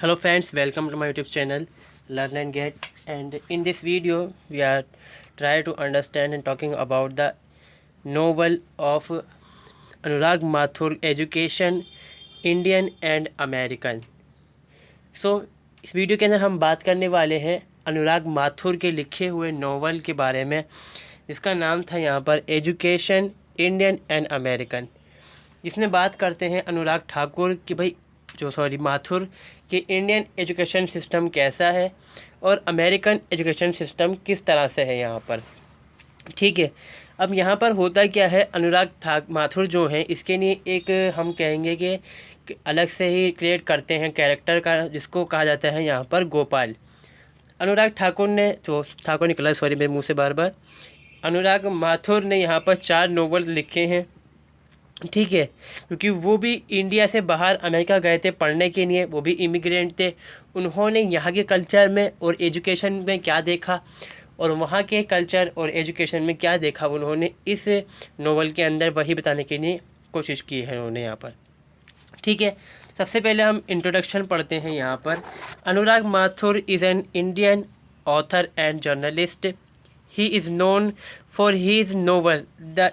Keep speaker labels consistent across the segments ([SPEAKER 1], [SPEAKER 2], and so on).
[SPEAKER 1] Hello friends, welcome to my YouTube channel Learn and Get, and in this video we are trying to understand and talking about the novel of Anurag Mathur, Education Indian and American. इस video के अंदर हम बात करने वाले हैं अनुराग माथुर के लिखे हुए नोवेल के बारे में, जिसका नाम था यहाँ पर एजुकेशन इंडियन एंड अमेरिकन, जिसमें बात करते हैं अनुराग ठाकुर कि भाई माथुर कि इंडियन एजुकेशन सिस्टम कैसा है और अमेरिकन एजुकेशन सिस्टम किस तरह से है यहाँ पर। ठीक है, अब यहाँ पर होता क्या है, अनुराग माथुर जो है इसके लिए एक हम कहेंगे कि अलग से ही क्रिएट करते हैं कैरेक्टर का, जिसको कहा जाता है यहाँ पर गोपाल। अनुराग ठाकुर ने ठाकुर निकला सॉरी मेरे मुँह से बार बार, अनुराग माथुर ने यहाँ पर 4 नोवेल लिखे हैं। ठीक है, क्योंकि वो भी इंडिया से बाहर अमेरिका गए थे पढ़ने के लिए, वो भी इमिग्रेंट थे। उन्होंने यहाँ के कल्चर में और एजुकेशन में क्या देखा और वहाँ के कल्चर और एजुकेशन में क्या देखा, उन्होंने इस नोवेल के अंदर वही बताने के लिए कोशिश की है उन्होंने यहाँ पर। ठीक है, सबसे पहले हम इंट्रोडक्शन पढ़ते हैं यहाँ पर। Anurag Mathur is an Indian author and journalist. He is known for his novel the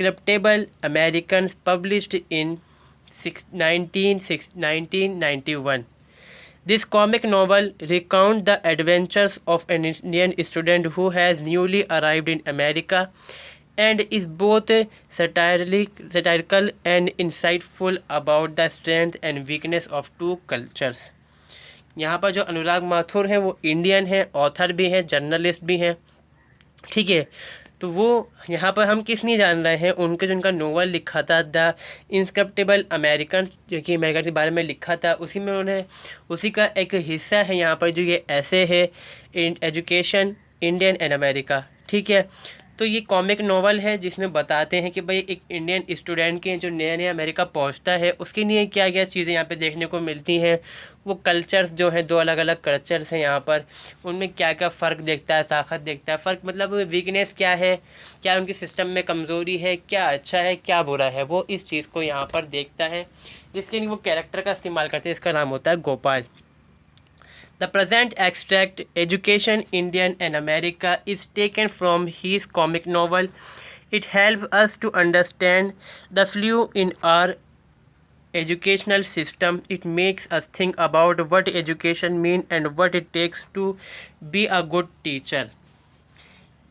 [SPEAKER 1] Inscriptable Americans, published in 1991. This comic novel recounts the adventures of an Indian student who has newly arrived in America and is both satirical and insightful about the strength and weakness of two cultures. यहाँ पर जो अनुराग माथुर हैं वो Indian हैं, author भी हैं, journalist भी हैं। ठीक है, तो वो यहाँ पर हम किस नहीं जान रहे हैं, उनके जो उनका नोवेल लिखा था द इनस्क्रिप्टेबल अमेरिकन, जो कि अमेरिका के बारे में लिखा था, उसी में उन्हें उसी का एक हिस्सा है यहाँ पर जो ये ऐसे है एजुकेशन इंडियन एंड अमेरिका। ठीक है, तो ये कॉमिक नोवेल है जिसमें बताते हैं कि भाई एक इंडियन स्टूडेंट के जो नया नया अमेरिका पहुंचता है उसके लिए क्या क्या चीज़ें यहाँ पे देखने को मिलती हैं, वो कल्चर्स जो हैं, 2 अलग अलग कल्चर्स हैं यहाँ पर, उनमें क्या क्या फ़र्क देखता है, ताकत देखता है, फ़र्क मतलब वीकनेस क्या है, क्या उनके सिस्टम में कमज़ोरी है, क्या अच्छा है क्या बुरा है, वो इस चीज़ को यहाँ पर देखता है, जिसके लिए वो कैरेक्टर का इस्तेमाल करते हैं। इसका नाम होता है Gopal. The present extract, Education Indian and America, is taken from his comic novel. It helps us to understand the flaw in our educational system. It makes us think about what education means and what it takes to be a good teacher.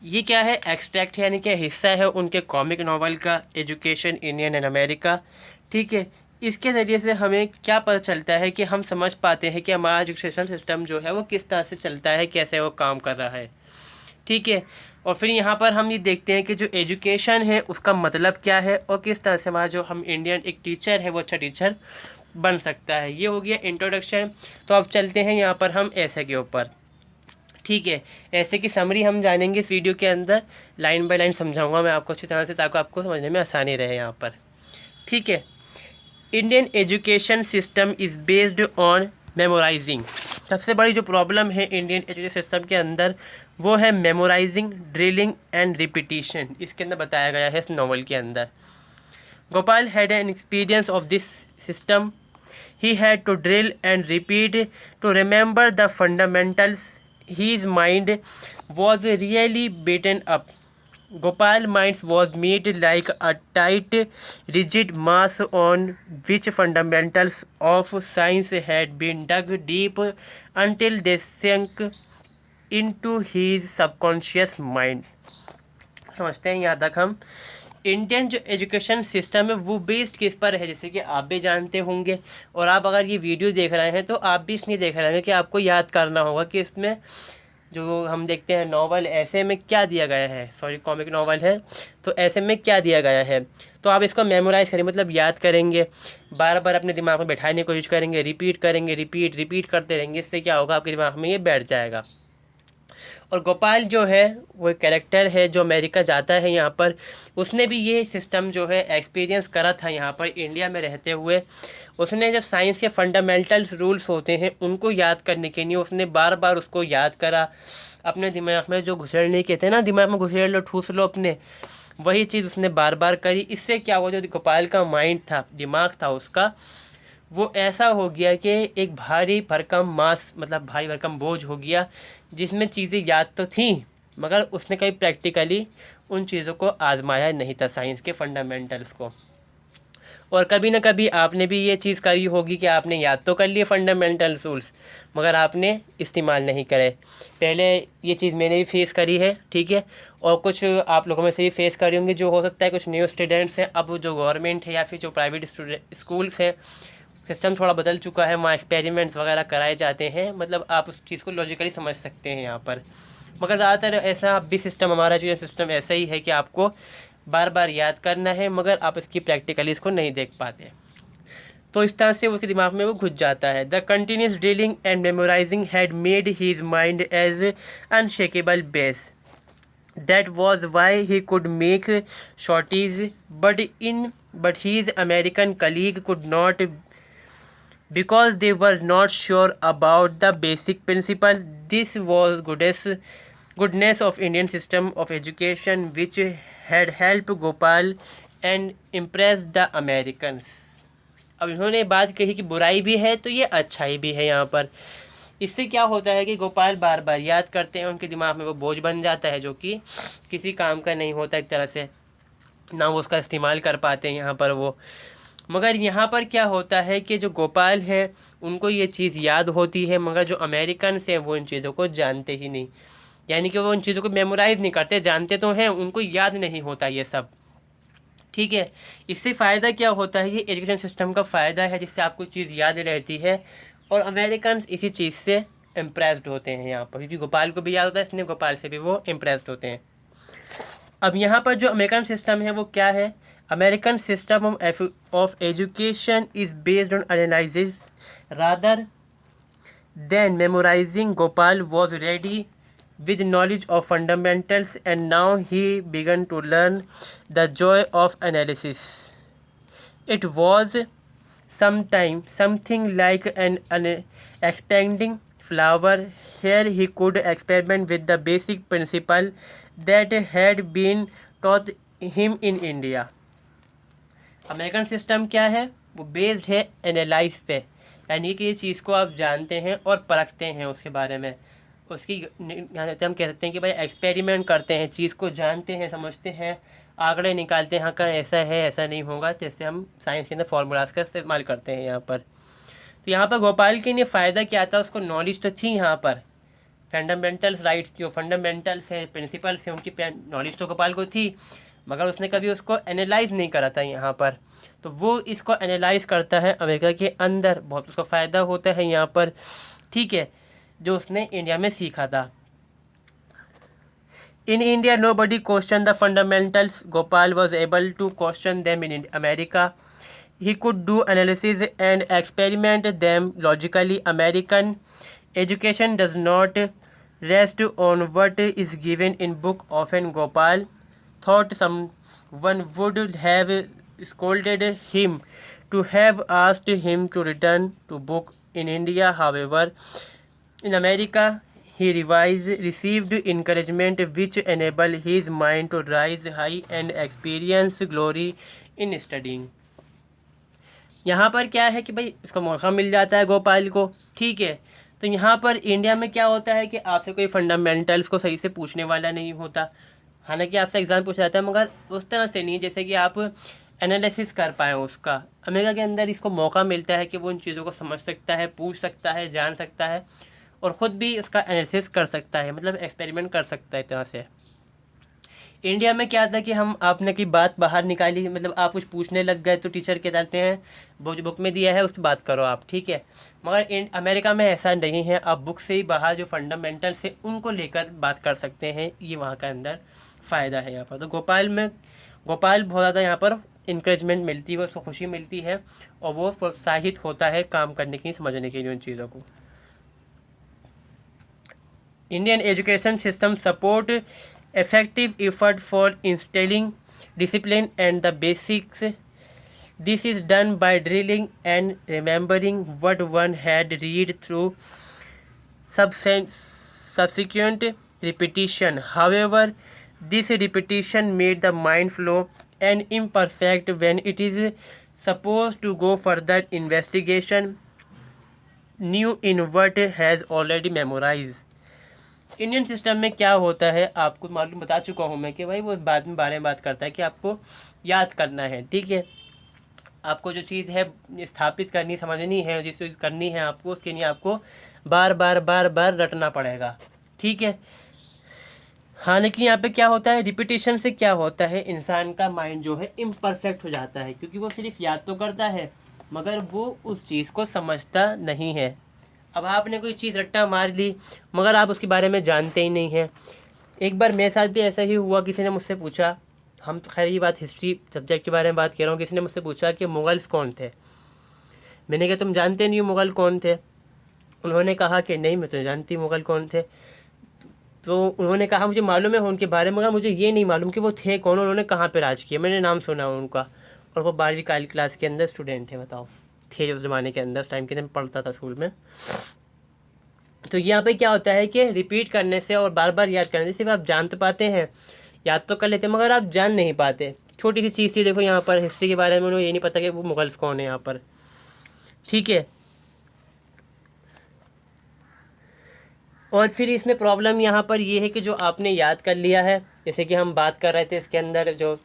[SPEAKER 1] ये क्या है, extract है, यानी क्या हिस्सा है उनके comic novel का एजुकेशन इंडियन एंड अमेरिका। ठीक है, इसके ज़रिए से हमें क्या पता चलता है कि हम समझ पाते हैं कि हमारा एजुकेशन सिस्टम जो है वो किस तरह से चलता है, कैसे वो काम कर रहा है। ठीक है, और फिर यहाँ पर हम ये देखते हैं कि जो एजुकेशन है उसका मतलब क्या है और किस तरह से हमारा जो हम इंडियन एक टीचर है वो अच्छा टीचर बन सकता है। ये हो गया इंट्रोडक्शन। तो अब चलते हैं यहाँ पर हम ऐसे के ऊपर। ठीक है, ऐसे की समरी हम जानेंगे इस वीडियो के अंदर, लाइन बाय लाइन समझाऊंगा मैं आपको अच्छी तरह से, ताकि आपको समझने में आसानी रहे यहाँ पर। ठीक है, Indian education system is based on memorising. सबसे बड़ी जो प्रॉब्लम है इंडियन एजुकेशन सिस्टम के अंदर वो है मेमोराइजिंग, ड्रिलिंग एंड रिपीटिशन। इसके अंदर बताया गया है इस नॉवल के अंदर। Gopal had an experience of this system. He had to drill and repeat to remember the fundamentals. His mind was really beaten up. Gopal's mind was made like a tight, rigid mass on which fundamentals of science had been dug deep until they sank into his subconscious mind. समझते हैं यहाँ तक हम। Indian जो education system है वो based किस पर है, जैसे कि आप भी जानते होंगे, और आप अगर ये वीडियो देख रहे हैं तो आप भी इसलिए देख रहे हैं कि आपको याद करना होगा कि इसमें जो हम देखते हैं नॉवल ऐसे में क्या दिया गया है, सॉरी कॉमिक नॉवल है तो ऐसे में क्या दिया गया है, तो आप इसको मेमोराइज़ करें, मतलब याद करेंगे, बार बार अपने दिमाग में बैठाने की कोशिश करेंगे, रिपीट करेंगे, रिपीट करते रहेंगे। इससे क्या होगा, आपके दिमाग में ये बैठ जाएगा। और गोपाल जो है वो कैरेक्टर है जो अमेरिका जाता है यहाँ पर, उसने भी ये सिस्टम जो है एक्सपीरियंस करा था यहाँ पर इंडिया में रहते हुए। उसने जब साइंस के फंडामेंटल्स रूल्स होते हैं उनको याद करने के लिए उसने बार बार उसको याद करा, अपने दिमाग में जो घुसेड़ने कहते हैं ना, दिमाग में घुसेड़ लो, ठूस लो अपने, वही चीज़ उसने बार बार करी। इससे क्या हुआ, जो गोपाल का माइंड था, दिमाग था उसका, वो ऐसा हो गया कि एक भारी भरकम मास, मतलब भारी भरकम बोझ हो गया, जिसमें चीज़ें याद तो थीं मगर उसने कभी प्रैक्टिकली उन चीज़ों को आजमाया नहीं था, साइंस के फंडामेंटल्स को। और कभी ना कभी आपने भी ये चीज़ करी होगी कि आपने याद तो कर लिए फंडामेंटल रूल्स, मगर आपने इस्तेमाल नहीं करे। पहले ये चीज़ मैंने भी फेस करी है, ठीक है, और कुछ आप लोगों में से भी फेस करी होंगी। जो हो सकता है कुछ न्यू स्टूडेंट्स हैं, अब जो गवर्नमेंट है या फिर जो प्राइवेट स्कूल्स हैं, सिस्टम थोड़ा बदल चुका है, वहाँ एक्सपेरिमेंट्स वगैरह कराए जाते हैं, मतलब आप उस चीज़ को लॉजिकली समझ सकते हैं यहाँ पर। मगर ज़्यादातर ऐसा अब भी सिस्टम, हमारा जो सिस्टम ऐसा ही है कि आपको बार बार याद करना है, मगर आप इसकी प्रैक्टिकली इसको नहीं देख पाते, तो इस तरह से उसके दिमाग में वो घुस जाता है। The continuous drilling and memorising had made his mind as unshakeable base, that was why he could make shorties, but his American colleague could not, because they were not sure about the basic principle. This was goodness of Indian system of education which had helped Gopal and impressed the Americans. अब इन्होंने बात कही कि बुराई भी है तो ये अच्छाई भी है यहाँ पर। इससे क्या होता है कि गोपाल बार बार याद करते हैं, उनके दिमाग में वो बोझ बन जाता है जो कि किसी काम का नहीं होता एक तरह से, ना वो उसका इस्तेमाल कर पाते हैं यहाँ पर वो। मगर यहाँ पर क्या होता है कि जो गोपाल हैं उनको ये चीज़ याद होती है, मगर जो अमेरिकन हैं वो इन चीज़ों को जानते ही नहीं, यानी कि वो इन चीज़ों को मेमोराइज़ नहीं करते, जानते तो हैं, उनको याद नहीं होता ये सब, ठीक है। इससे फ़ायदा क्या होता है, ये एजुकेशन सिस्टम का फ़ायदा है, जिससे आपको चीज़ याद रहती है और अमेरिकन इसी चीज़ से इम्प्रेस्ड होते हैं यहाँ पर, क्योंकि गोपाल को भी याद होता है, इसलिए गोपाल से भी वो इम्प्रेस्ड होते हैं। अब यहाँ पर जो अमेरिकन सिस्टम है वो क्या है, American system of education is based on analysis rather than memorising. Gopal was ready with knowledge of fundamentals, and now he began to learn the joy of analysis. It was something like an expanding flower. Here he could experiment with the basic principle that had been taught him in India. American system क्या है, वो based है analyse पे, यानी कि ये चीज़ को आप जानते हैं और परखते हैं उसके बारे में, उसकी हम कह सकते हैं कि भाई एक्सपेरिमेंट करते हैं, चीज़ को जानते हैं, समझते हैं, आंकड़े निकालते हैं, हाँ का ऐसा है ऐसा नहीं होगा, जैसे हम साइंस के अंदर फार्मूलाज का इस्तेमाल करते हैं यहाँ पर। तो यहाँ पर गोपाल के लिए फ़ायदा क्या था, उसको नॉलेज तो थी यहाँ पर, फंडामेंटल्स राइट्स जो फंडामेंटल्स हैं, प्रिंसिपल्स हैं, उनकी नॉलेज तो गोपाल को थी, मगर उसने कभी उसको एनालाइज नहीं करा था यहाँ पर। तो वो इसको एनालाइज करता है अमेरिका के अंदर, बहुत उसको फ़ायदा होता है यहाँ पर, ठीक है, जो उसने इंडिया में सीखा था। In India nobody question the fundamentals, Gopal was able to question them in America. He could do analysis and experiment them logically. American education does not rest on what is given in book. Often Gopal thought someone would have scolded him to have asked him to return to book. In India, however, in America, he received encouragement which enabled his mind to rise high and experience glory in studying. यहाँ पर क्या है कि भाई इसका मौका मिल जाता है गोपाल को, ठीक है। तो यहाँ पर इंडिया में क्या होता है कि आपसे कोई फंडामेंटल्स को सही से पूछने वाला नहीं होता, हालांकि आपसे एग्ज़ाम पूछा जाता है, मगर उस तरह से नहीं जैसे कि आप एनालिसिस कर पाएँ उसका। अमेरिका के अंदर इसको मौका मिलता है कि वो उन चीज़ों को समझ सकता है, पूछ सकता है, जान सकता है और ख़ुद भी उसका एनालिसिस कर सकता है, मतलब एक्सपेरिमेंट कर सकता है। इस तरह से इंडिया में क्या था कि हम आपने की बात बाहर निकाली, मतलब आप कुछ पूछने लग गए तो टीचर कह डालते हैं वो जो बुक में दिया है उस पर बात करो आप, ठीक है। मगर अमेरिका में ऐसा नहीं है, आप बुक से ही बाहर जो फंडामेंटल्स है उनको लेकर बात कर सकते हैं, ये वहाँ का अंदर फ़ायदा है यहाँ पर। तो गोपाल बहुत ज़्यादा यहाँ पर इंकरेजमेंट मिलती है, उसको खुशी मिलती है और वो प्रोत्साहित होता है काम करने की, समझने के लिए उन चीज़ों को। Indian education system support effective effort for instilling discipline and the basics. This is done by drilling and remembering what one had read through subsequent repetition. However, this repetition made the mind flow and imperfect when it is suppose to go further investigation new in what has already memorise. Indian system में क्या होता है आपको मालूम, बता चुका हूँ मैं कि भाई वो बाद में बारे में बात करता है कि आपको याद करना है, ठीक है। आपको जो चीज़ है स्थापित करनी समझनी है, जिस चीज़ करनी है आपको, उसके लिए आपको बार बार बार बार रटना पड़ेगा, ठीक है। हालांकि यहाँ पे क्या होता है, रिपीटेशन से क्या होता है, इंसान का माइंड जो है इम्परफेक्ट हो जाता है, क्योंकि वो सिर्फ याद तो करता है मगर वो उस चीज़ को समझता नहीं है। अब आपने कोई चीज़ रट्टा मार ली मगर आप उसके बारे में जानते ही नहीं हैं। एक बार मेरे साथ भी ऐसा ही हुआ, किसी ने मुझसे पूछा, हम तो खैर ये बात हिस्ट्री सब्जेक्ट के बारे में बात कर रहा हूँ, किसी ने मुझसे पूछा कि मुग़ल्स कौन थे। मैंने कहा तुम जानते नहीं हो मुग़ल कौन थे। उन्होंने कहा कि नहीं मैं तो जानती मुग़ल कौन थे। तो उन्होंने कहा मुझे मालूम है उनके बारे में मगर मुझे ये नहीं मालूम कि वो थे कौन, उन्होंने कहाँ पे राज किया। मैंने नाम सुना उनका, और वो 12वीं काली क्लास के अंदर स्टूडेंट थे, बताओ, थे उस ज़माने के अंदर, उस टाइम के अंदर पढ़ता था स्कूल में। तो यहाँ पे क्या होता है कि रिपीट करने से और बार बार याद करने से सिर्फ आप जान तो पाते हैं, याद तो कर लेते हैं मगर आप जान नहीं पाते। छोटी सी चीज़ थी, देखो यहाँ पर हिस्ट्री के बारे में उन्हें ये नहीं पता कि वो मुग़ल्स कौन है यहाँ पर, ठीक है। और फिर इसमें प्रॉब्लम यहाँ पर ये है कि जो आपने याद कर लिया है, जैसे कि हम बात कर रहे थे इसके अंदर जो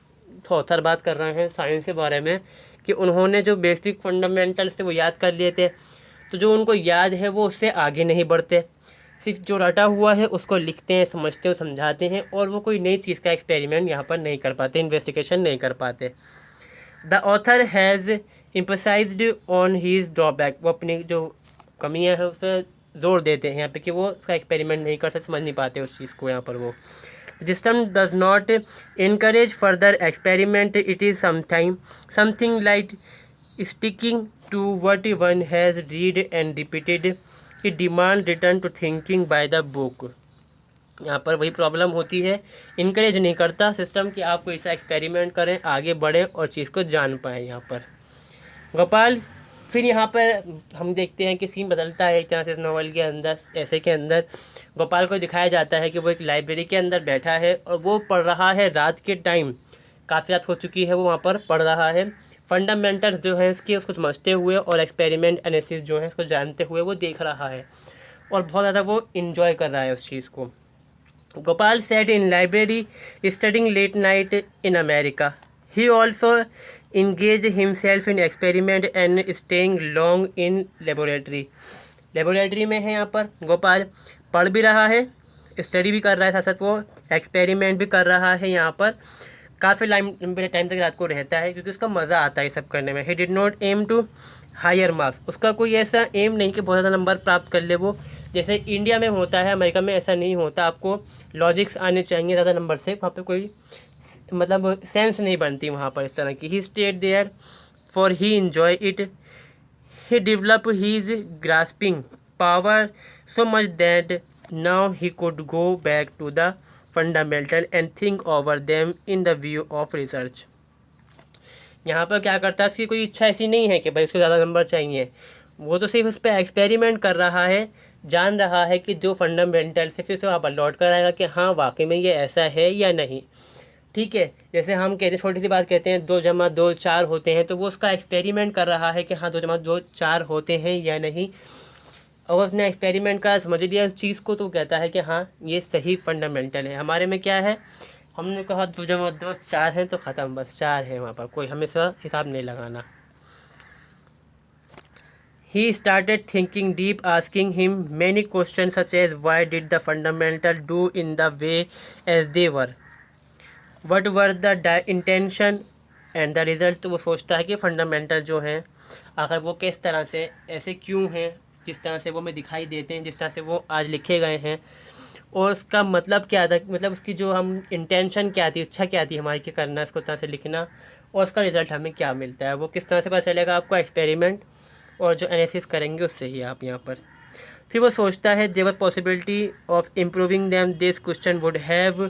[SPEAKER 1] थॉथर बात कर रहे हैं साइंस के बारे में कि उन्होंने जो बेसिक फंडामेंटल्स थे वो याद कर लिए थे, तो जो उनको याद है वो उससे आगे नहीं बढ़ते, सिर्फ जो रटा हुआ है उसको लिखते हैं, समझते हैं, समझाते हैं, और वो कोई नई चीज़ का एक्सपेरिमेंट यहाँ पर नहीं कर पाते, इन्वेस्टिगेशन नहीं कर पाते। The author has emphasised on his drawback, वो अपनी जो कमियाँ हैं उस पर जोर देते हैं यहाँ पे कि वो उसका एक्सपेरिमेंट नहीं कर सकते, समझ नहीं पाते उस चीज़ को यहाँ पर। वो system does not encourage further experiment, it is something like sticking to what one has read and repeated, it demand return to thinking by the book. यहाँ पर वही प्रॉब्लम होती है, इनकरेज नहीं करता सिस्टम कि आप कोई सा एक्सपेरिमेंट करें, आगे बढ़ें और चीज़ को जान पाएँ यहाँ पर। गोपाल, फिर यहाँ पर हम देखते हैं कि सीन बदलता है एक तरह से इस नॉवल के अंदर। ऐसे के अंदर गोपाल को दिखाया जाता है कि वो एक लाइब्रेरी के अंदर बैठा है और वो पढ़ रहा है रात के टाइम, काफ़ी रात हो चुकी है, वो वहाँ पर पढ़ रहा है, फंडामेंटल्स जो है इसके उसको समझते हुए और एक्सपेरिमेंट एनालिसिस जो है उसको जानते हुए वो देख रहा है और बहुत ज़्यादा वो इन्जॉय कर रहा है उस चीज़ को। Gopal sat in library studying late night in America. He also engaged himself in experiment and staying long in laboratory. Laboratory में है यहाँ पर गोपाल, पढ़ भी रहा है, स्टडी भी कर रहा है, साथ साथ वो एक्सपेरिमेंट भी कर रहा है यहाँ पर। काफ़ी लंबे टाइम तक रात को रहता है क्योंकि उसका मज़ा आता है सब करने में। He did not aim to higher marks, उसका कोई ऐसा एम नहीं कि बहुत ज़्यादा नंबर प्राप्त कर ले वो, जैसे इंडिया में होता है, अमेरिका में ऐसा नहीं होता। आपको लॉजिक्स आने चाहिए ज़्यादा नंबर से, वहाँ पे कोई मतलब सेंस नहीं बनती वहाँ पर इस तरह की। He stayed there for he enjoy it, he develop his grasping power so much that now he could go back to the fundamental and think over them in the view of research. यहाँ पर क्या करता है, उसकी कोई इच्छा ऐसी नहीं है कि भाई उसको ज़्यादा नंबर चाहिए, वो तो सिर्फ उस पर एक्सपेरिमेंट कर रहा है, जान रहा है कि जो फंडामेंटल से फिर उसे वहाँ पर लौट कर आएगा कि हाँ वाकई में ये ऐसा है या नहीं, ठीक है। जैसे हम कहते हैं, छोटी सी बात कहते हैं 2 जमा 2 4 होते हैं, तो वो उसका एक्सपेरिमेंट कर रहा है कि हाँ 2 जमा 2 4 होते हैं या नहीं। और उसने एक्सपेरिमेंट का समझ लिया उस चीज़ को, तो कहता है कि हाँ ये सही फंडामेंटल है। हमारे में क्या है, हमने कहा 2 जमा 2 4 हैं तो ख़त्म, बस 4 है, वहाँ पर कोई हमेशा हिसाब नहीं लगाना। He started thinking deep, asking him many questions such as why did the fundamental do in the way as they were, what were the intention and the result। तो वो सोचता है कि फंडामेंटल जो हैं आखिर वो किस तरह से ऐसे क्यों हैं, जिस तरह से वो हमें दिखाई देते हैं, जिस तरह से वो आज लिखे गए हैं, और उसका मतलब क्या था, मतलब उसकी जो हम इंटेंशन क्या थी, इच्छा क्या थी हमारी कि करना इसको तरह से लिखना, और उसका रिज़ल्ट हमें क्या मिलता है, वो किस तरह से पता चलेगा आपको एक्सपेरिमेंट और जो एनालिसिस करेंगे उससे ही आप यहाँ पर। फिर वो सोचता है their possibility of improving them, this question would have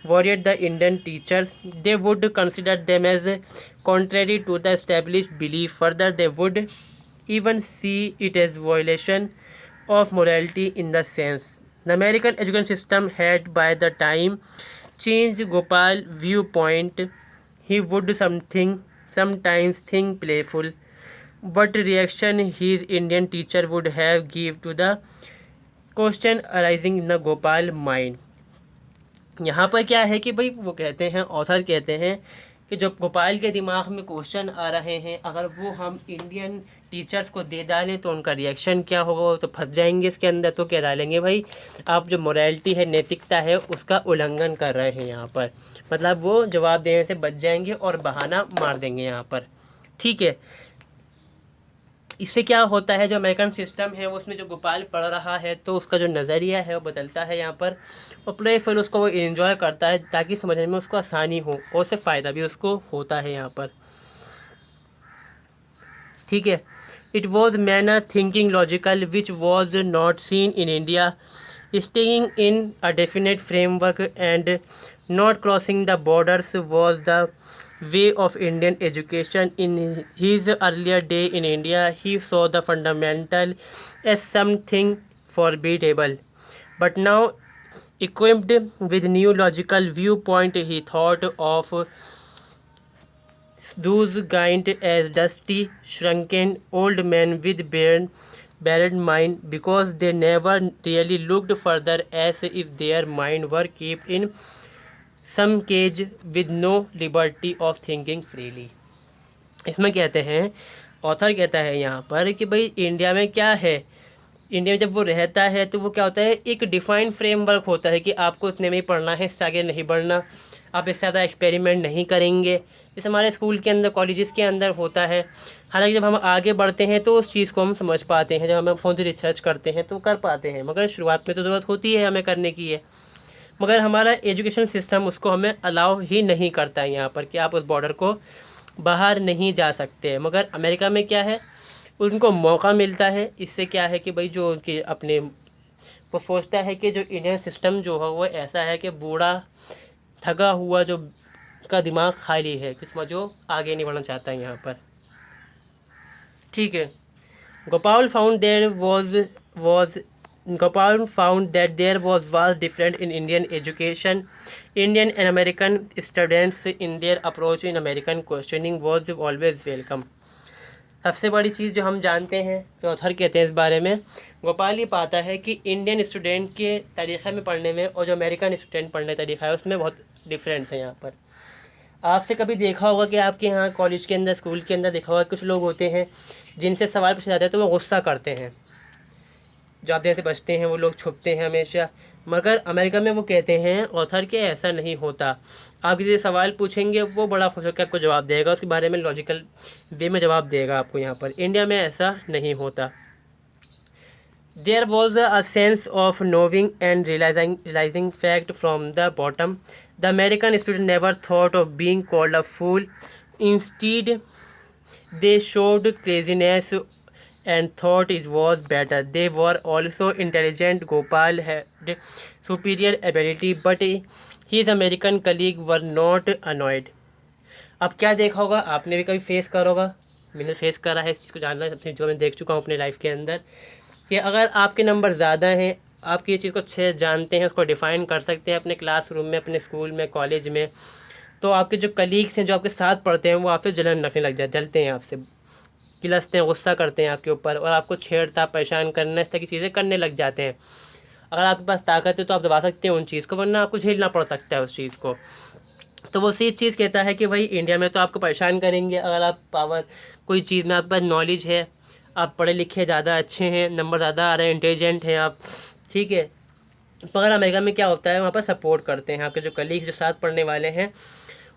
[SPEAKER 1] worried the Indian teachers, they would consider them as contrary to the establish belief, further they would even see it as violation of morality in the sense the American education system had by the time changed Gopal's viewpoint. He would something sometimes think playful. What reaction his Indian teacher would have give to the question arising in the Gopal mind. यहाँ पर क्या है कि भाई वो कहते हैं, author कहते हैं कि जब गोपाल के दिमाग में क्वेश्चन आ रहे हैं, अगर वो हम इंडियन टीचर्स को दे डालें तो उनका रिएक्शन क्या होगा, वो तो फंस जाएंगे इसके अंदर। तो क्या डालेंगे भाई, आप जो मोरालिटी है, नैतिकता है, उसका उल्लंघन कर रहे हैं यहाँ पर। मतलब वो जवाब देने से बच जाएंगे और बहाना मार देंगे यहाँ पर। ठीक है, इससे क्या होता है, जो अमेरिकन सिस्टम है उसमें जो गोपाल पढ़ रहा है तो उसका जो नज़रिया है वो बदलता है यहाँ पर, और प्लेफुल उसको वो इन्जॉय करता है ताकि समझने में उसको आसानी हो और उससे फ़ायदा भी उसको होता है यहाँ पर। ठीक है, it was manner thinking logical which was not seen in India, staying in a definite framework and not crossing the borders was the way of Indian education. In his earlier day in India, he saw the fundamental as something formidable. But now, equipped with new logical viewpoint, he thought of those giant as dusty, shrunken old men with barren mind, because they never really looked further, as if their mind were kept in some cage with no liberty of thinking freely। इसमें कहते हैं, author कहता है यहाँ पर कि भाई India में क्या है, इंडिया में जब वो रहता है तो वो क्या होता है, एक डिफाइंड फ्रेमवर्क होता है कि आपको इतने में ही पढ़ना है, इससे आगे नहीं बढ़ना, आप इससे ज़्यादा एक्सपेरिमेंट नहीं करेंगे। जैसे हमारे स्कूल के अंदर, कॉलेजेस के अंदर होता है। हालांकि जब हम आगे बढ़ते हैं तो उस चीज़ को हम समझ पाते हैं, जब हम खुद रिसर्च करते हैं तो कर पाते हैं, मगर शुरुआत में तो ज़रूरत होती है हमें करने की है। मगर हमारा एजुकेशन सिस्टम उसको हमें अलाउ ही नहीं करता है यहाँ पर कि आप उस बॉर्डर को बाहर नहीं जा सकते। मगर अमेरिका में क्या है, उनको मौका मिलता है। इससे क्या है कि भाई जो उनके अपने वो सोचता है कि जो इंडियन सिस्टम जो है वो ऐसा है कि बूढ़ा थका हुआ जो का दिमाग खाली है, किस्म जो आगे नहीं बढ़ना चाहता है यहाँ पर। ठीक है, Gopal found there was Gopal found that there was vast difference in Indian education. Indian and American students in their approach in American questioning was always welcome. सबसे बड़ी चीज़ जो हम जानते हैं, जो ऑथर कहते हैं इस बारे में, गोपाल ये पाता है कि इंडियन स्टूडेंट के तरीक़े में पढ़ने में और जो अमेरिकन स्टूडेंट पढ़ने का तरीक़ा है उसमें बहुत डिफरेंस है यहाँ पर। आपसे कभी देखा होगा कि आपके यहाँ कॉलेज के अंदर, स्कूल के अंदर देखा होगा कुछ लोग होते हैं जिनसे सवाल पूछे जाते हैं तो वो गुस्सा करते हैं, जवाब देने से बचते हैं, वो लोग छुपते हैं हमेशा। मगर अमेरिका में वो कहते हैं ऑथर के ऐसा नहीं होता, आप किसी से सवाल पूछेंगे वो बड़ा खुश होकर आपको जवाब देगा, उसके बारे में लॉजिकल वे में जवाब देगा आपको। यहाँ पर इंडिया में ऐसा नहीं होता। There was a sense of knowing and realising fact from the bottom. The American student never thought of being called a fool, instead they showed craziness and thought it was better. They were also intelligent. Gopal had superior ability, but his American colleagues were not annoyed. अब क्या देखा होगा, आपने भी कभी face करा होगा, मैंने फेस करा है, इस चीज़ को जानना है, अपनी जो मैं देख चुका हूँ अपने लाइफ के अंदर, कि अगर आपके नंबर ज़्यादा हैं, आप ये चीज़ को अच्छे जानते हैं, उसको डिफ़ाइन कर सकते हैं अपने क्लासरूम में, अपने स्कूल में, कॉलेज में, तो आपके जो कलीग्स हैं, जो आपके साथ पढ़ते हैं, वो आपसे जलन रखने लग जाते, जलते हैं आपसे, किलसते हैं, गुस्सा करते हैं आपके ऊपर और आपको छेड़ता, परेशान करना, इस तरह की चीज़ें करने लग जाते हैं। अगर आपके पास ताकत है तो आप दबा सकते हैं उन चीज़ को, वरना आपको झेलना पड़ सकता है उस चीज़ को। तो वो सी चीज़ कहता है कि भाई इंडिया में तो आपको परेशान करेंगे अगर आप पावर कोई चीज़ में आपके पास नॉलेज है, आप पढ़े लिखे ज़्यादा अच्छे हैं, नंबर ज़्यादा आ रहे हैं, इंटेलिजेंट हैं आप, ठीक है। मगर अमेरिका में क्या होता है, वहाँ पर सपोर्ट करते हैं, आपके जो कलीग जो साथ पढ़ने वाले हैं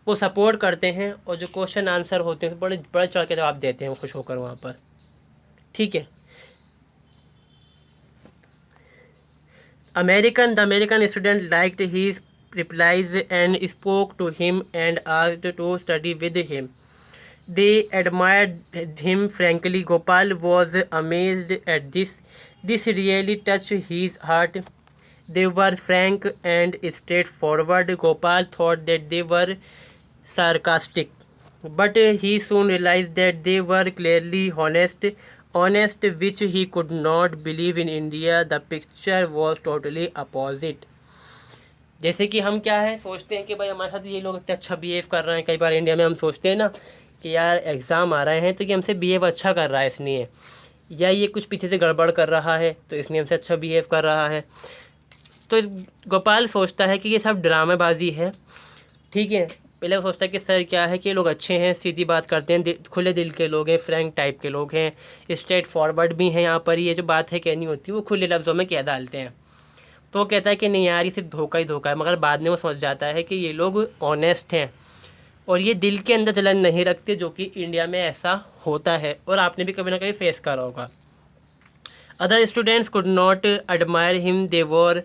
[SPEAKER 1] वो सपोर्ट करते हैं, और जो क्वेश्चन आंसर होते हैं बड़े बड़े चढ़ के जवाब देते हैं वो खुश होकर वहाँ पर। ठीक है, the American student liked his replies and spoke to him and asked to study with him. They admired him frankly. Gopal was amazed at this. This really touched his heart. They were frank and straightforward. Gopal thought that they were sarcastic, but he soon realized that they were clearly honest, which he could not believe in India. The picture was totally opposite. जैसे कि हम क्या है सोचते हैं कि भाई हमारे साथ ये लोग इतना अच्छा बिहेव कर रहे हैं, कई बार इंडिया में हम सोचते हैं ना कि यार एग्ज़ाम आ रहे हैं तो ये हमसे बिहेव अच्छा कर रहा है इसलिए, या ये कुछ पीछे से गड़बड़ कर रहा है तो इसलिए हमसे अच्छा बिहेव कर रहा है। तो गोपाल सोचता है कि ये सब ड्रामेबाजी है, ठीक है। पहले वो सोचता है कि सर क्या है कि ये लोग अच्छे हैं, सीधी बात करते हैं, खुले दिल के लोग हैं, फ्रैंक टाइप के लोग हैं, स्ट्रेट फॉरवर्ड भी हैं। यहाँ पर ये जो बात है कहनी होती है वो खुले लफ्ज़ों में कह डालते हैं। तो वो कहता है कि नहीं यार ये सिर्फ धोखा ही धोखा है, मगर बाद में वो समझ जाता है कि ये लोग ऑनेस्ट हैं और ये दिल के अंदर जलन नहीं रखते, जो कि इंडिया में ऐसा होता है और आपने भी कभी ना कभी फेस करा होगा। Other students could not admire him, they were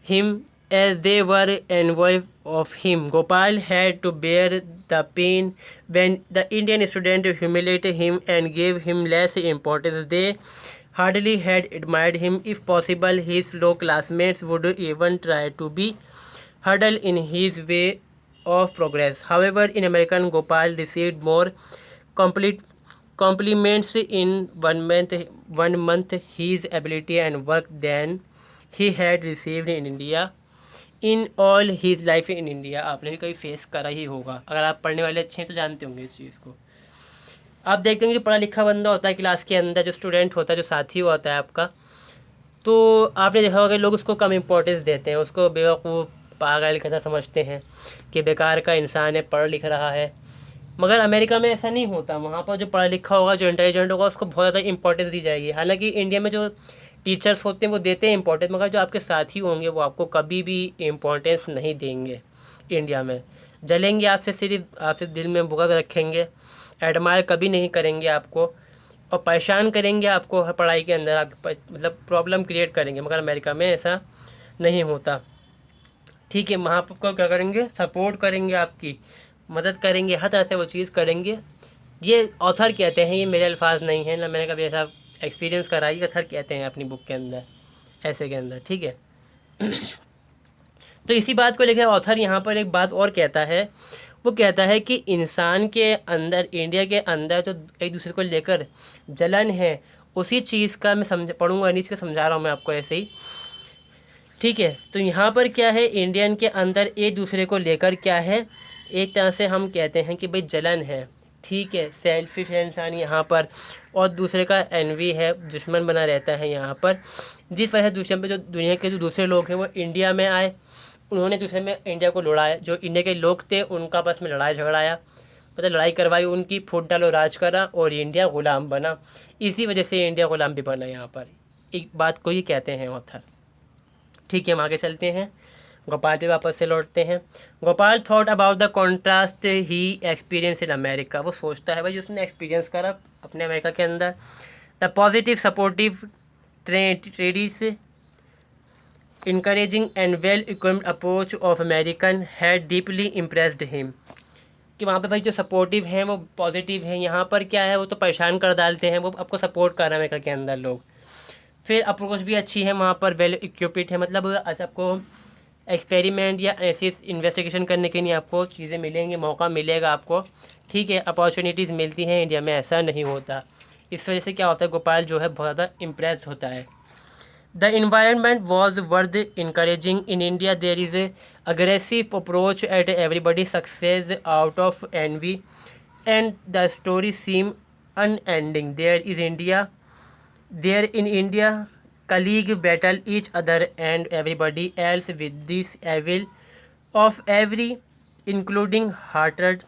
[SPEAKER 1] him as they were envy of him. Gopal had to bear the pain when the Indian student humiliated him and gave him less importance. They hardly had admired him. If possible, his low classmates would even try to be hurdle in his way of progress. However, in American, Gopal received more complete compliments in 1 month his ability and work than he had received in India in all his life in India. आपने भी कभी face करा ही होगा, अगर आप पढ़ने वाले अच्छे हैं तो जानते होंगे इस चीज़ को। आप देखते होंगे जो पढ़ा लिखा बंदा होता है क्लास के अंदर, जो स्टूडेंट होता है, जो साथी होता है आपका, तो आपने देखा होगा कि लोग उसको कम इम्पोर्टेंस देते हैं, उसको बेवकूफ़ पागल कैसा समझते हैं कि बेकार का इंसान है, पढ़ लिख रहा है। मगर अमेरिका में ऐसा नहीं होता, वहाँ पर जो पढ़ा लिखा होगा, जो इंटेलिजेंट होगा, उसको बहुत ज़्यादा इंपॉर्टेंस दी जाएगी। हालांकि इंडिया में जो टीचर्स होते हैं वो देते हैं इंपॉर्टेंस, मगर जो आपके साथी होंगे वो आपको कभी भी इम्पोर्टेंस नहीं देंगे। इंडिया में जलेंगे आपसे, सिर्फ आपसे दिल में बुग़्ज़ रखेंगे, एडमायर कभी नहीं करेंगे आपको, और परेशान करेंगे आपको हर पढ़ाई के अंदर, आप मतलब प्रॉब्लम क्रिएट करेंगे। मगर अमेरिका में ऐसा नहीं होता, ठीक है। वहाँ पर क्या करेंगे, सपोर्ट करेंगे, आपकी मदद करेंगे, हर तरह से वो चीज़ करेंगे। ये ऑथर कहते हैं, ये मेरे अल्फाज नहीं है ना, मैंने कभी ऐसा एक्सपीरियंस करा, ये ऑथर कहते हैं अपनी बुक के अंदर, ऐसे के अंदर, ठीक है। तो इसी बात को लेकर ऑथर यहाँ पर एक बात और कहता है, वो कहता है कि इंसान के अंदर, इंडिया के अंदर जो एक दूसरे को लेकर जलन है, उसी चीज़ का मैं पढ़ूँगा, नीचे को समझा रहा हूँ मैं आपको ऐसे ही, ठीक है। तो यहाँ पर क्या है, इंडियन के अंदर एक दूसरे को लेकर क्या है, एक तरह से हम कहते हैं कि भाई जलन है, ठीक है। सेल्फिश है इंसान यहाँ पर, और दूसरे का एनवी है, दुश्मन बना रहता है यहाँ पर। जिस वजह से दूसरे पे जो दुनिया के जो दूसरे लोग हैं वो इंडिया में आए, उन्होंने दूसरे में इंडिया को लड़ाया, जो इंडिया के लोग थे उनका आपस में लड़ाई झगड़ाया, मतलब लड़ाई करवाई उनकी, फूट डालो राज करा और इंडिया ग़ुलाम बना। इसी वजह से इंडिया ग़ुलाम भी बना यहाँ पर, एक बात को ही कहते हैं ऑथर, ठीक है। हम आगे चलते हैं, गोपाल पे वापस से लौटते हैं। Gopal thought about the contrast he experience in America. वो सोचता है भाई उसने एक्सपीरियंस करा अपने अमेरिका के अंदर। The positive supportive traits encouraging and well-equipped approach of American had deeply impressed him। कि वहाँ पे भाई जो सपोर्टिव हैं वो पॉजिटिव हैं, यहाँ पर क्या है, वो तो परेशान कर डालते हैं, वो आपको सपोर्ट कर रहे हैं अमेरिका के अंदर लोग। फिर अप्रोच भी अच्छी है वहाँ पर, वेल इक्विप्ड है, मतलब आपको एक्सपेरिमेंट या ऐसी इन्वेस्टिगेशन करने के लिए आपको चीज़ें मिलेंगी, मौका मिलेगा आपको, ठीक है। अपॉर्चुनिटीज़ मिलती हैं, इंडिया में ऐसा नहीं होता। इस वजह से क्या होता है, गोपाल जो है बहुत ज़्यादा इम्प्रेस्ड होता है। The environment was worth encouraging. In India, there is a aggressive approach at everybody's success out of envy, and the story seem unending. There in India, colleagues battle each other and everybody else with this evil of every, including hearted,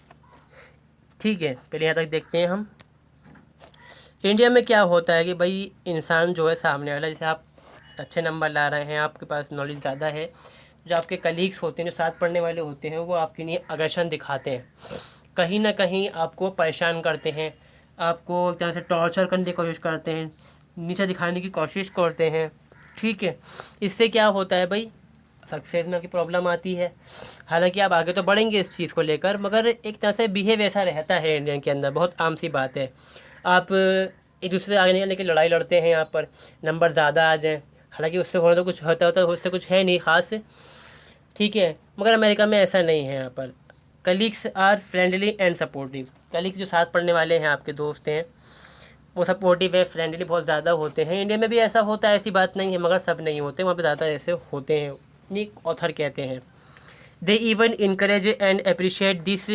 [SPEAKER 1] ठीक है। पहले यहाँ तक देखते हैं हम। India में क्या होता है कि भाई इंसान जो है सामने वाला, जैसे आप अच्छे नंबर ला रहे हैं, आपके पास नॉलेज ज़्यादा है, जो आपके कलीग्स होते हैं, जो साथ पढ़ने वाले होते हैं, वो आपके लिए अग्रेशन दिखाते हैं, कहीं ना कहीं आपको परेशान करते हैं, आपको एक तरह से टॉर्चर करने की कोशिश करते हैं, नीचे दिखाने की कोशिश करते हैं, ठीक है। इससे क्या होता है भाई, सक्सेस में आपकी प्रॉब्लम आती है। हालांकि आप आगे तो बढ़ेंगे इस चीज़ को लेकर, मगर एक तरह से बिहेव ऐसा रहता है इंडियन के अंदर, बहुत आम सी बात है। आप एक दूसरे से आगे निकलने के लड़ाई लड़ते हैं, यहाँ पर नंबर ज़्यादा आ जाएँ, हालांकि उससे होना तो कुछ होता उससे कुछ है नहीं ख़ास, ठीक है। मगर अमेरिका में ऐसा नहीं है। यहाँ पर colleagues are friendly and supportive. Colleagues जो साथ पढ़ने वाले हैं, आपके दोस्त हैं, वो सपोर्टिव है, फ्रेंडली बहुत ज़्यादा होते हैं। इंडिया में भी ऐसा होता है, ऐसी बात नहीं है, मगर सब नहीं होते, वहाँ पर ज़्यादा ऐसे होते हैं, ये ऑथर कहते हैं। They even encourage and appreciate this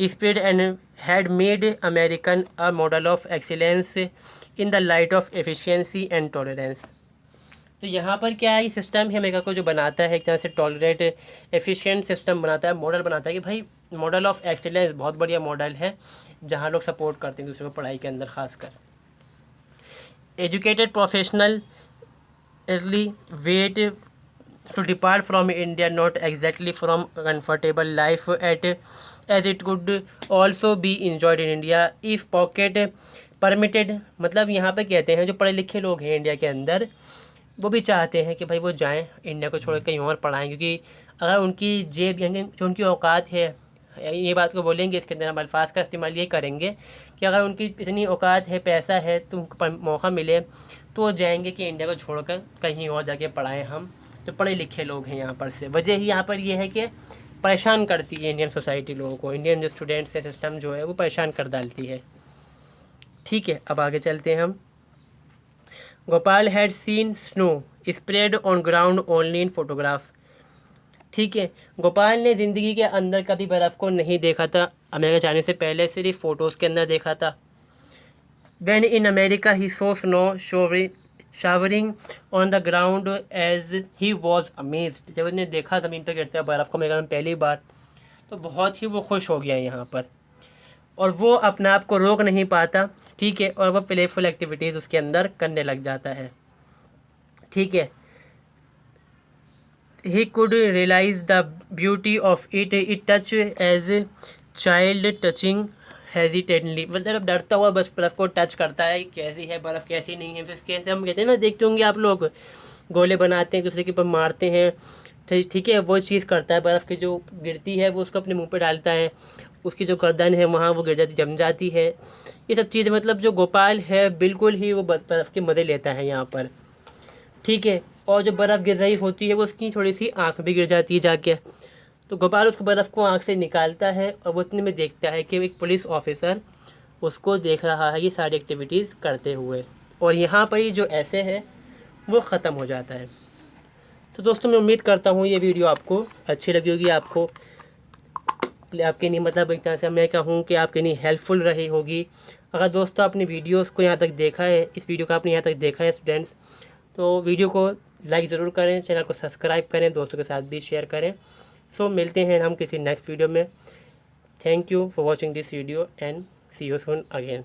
[SPEAKER 1] spirit and had made American a model of excellence in the light of efficiency and tolerance। तो यहाँ पर क्या है, ये सिस्टम ही अमेरिका को जो बनाता है एक तरह से टॉलरेट एफिशिएंट सिस्टम बनाता है, मॉडल बनाता है कि भाई मॉडल ऑफ एक्सीलेंस बहुत बढ़िया मॉडल है जहाँ लोग सपोर्ट करते हैं दूसरे को पढ़ाई के अंदर खासकर। Educated professional early wait to depart from India, not exactly from comfortable life at as it could also be enjoyed in India if pocket permitted। मतलब यहाँ पे कहते हैं जो पढ़े लिखे लोग हैं इंडिया के अंदर वो भी चाहते हैं कि भाई वो जाएं इंडिया को छोड़ कहीं और पढ़ाएं, क्योंकि अगर उनकी जेब यानी जो उनकी औकात है, ये बात को बोलेंगे इसके अंदर हम अल्फाज का इस्तेमाल ये करेंगे कि अगर उनकी इतनी औकात है, पैसा है, तो उनको मौका मिले तो वो जाएंगे कि इंडिया को छोड़कर कहीं और जाके पढ़ाएं हम जो पढ़े लिखे लोग हैं यहाँ पर से। वजह ही यहाँ पर ये है कि परेशान करती है इंडियन सोसाइटी लोगों को, इंडियन जो स्टूडेंट्स है सिस्टम जो है वो परेशान कर डालती है। ठीक है, अब आगे चलते हैं हम। Gopal had seen snow spread on ground only in photograph. ठीक है, गोपाल ने ज़िंदगी के अंदर कभी बर्फ़ को नहीं देखा था, अमेरिका जाने से पहले सिर्फ फ़ोटोज़ के अंदर देखा था। When in America he saw snow showering on the ground as he was amazed। जब उसने देखा ज़मीन पर गिरते हुए बर्फ़ को अमेरिका में पहली बार तो बहुत ही वो खुश हो गया यहाँ पर, और वो अपने आप को रोक नहीं पाता। ठीक है, और वो प्लेफुल एक्टिविटीज़ उसके अंदर करने लग जाता है। ठीक है, he could realize the beauty of it touch as child touching हेजिटेटली, मतलब डरता हुआ बस बर्फ़ को टच करता है, कैसी है बर्फ़ कैसी नहीं है। फिर कैसे हम कहते हैं ना, देखते होंगे आप लोग गोले बनाते हैं दूसरे के ऊपर मारते हैं, ठीक है, वो चीज़ करता है। बर्फ़ की जो गिरती है वो उसको अपने मुंह पे डालता है, उसकी जो गर्दन है वहाँ वो गिर जाती जम जाती है। ये सब चीज़ें मतलब जो गोपाल है बिल्कुल ही वो बर्फ़ के मज़े लेता है यहाँ पर। ठीक है, और जो बर्फ़ गिर रही होती है वो उसकी थोड़ी सी आँख भी गिर जाती है जाके, तो गोपाल उसको बर्फ़ को आँख से निकालता है और वो इतने में देखता है कि एक पुलिस ऑफिसर उसको देख रहा है ये सारी एक्टिविटीज़ करते हुए, और यहाँ पर ही जो ऐसे है वो ख़त्म हो जाता है। तो दोस्तों मैं उम्मीद करता हूँ ये वीडियो आपको अच्छी लगी होगी, आपके नहीं मतलब एक तरह से मैं कहूँ कि आपके लिए हेल्पफुल रही होगी। अगर दोस्तों आपने वीडियोस को यहाँ तक देखा है, इस वीडियो को आपने यहाँ तक देखा है स्टूडेंट्स, तो वीडियो को लाइक ज़रूर करें, चैनल को सब्सक्राइब करें, दोस्तों के साथ भी शेयर करें। सो मिलते हैं हम किसी नेक्स्ट वीडियो में। Thank you for watching this video and see you soon again.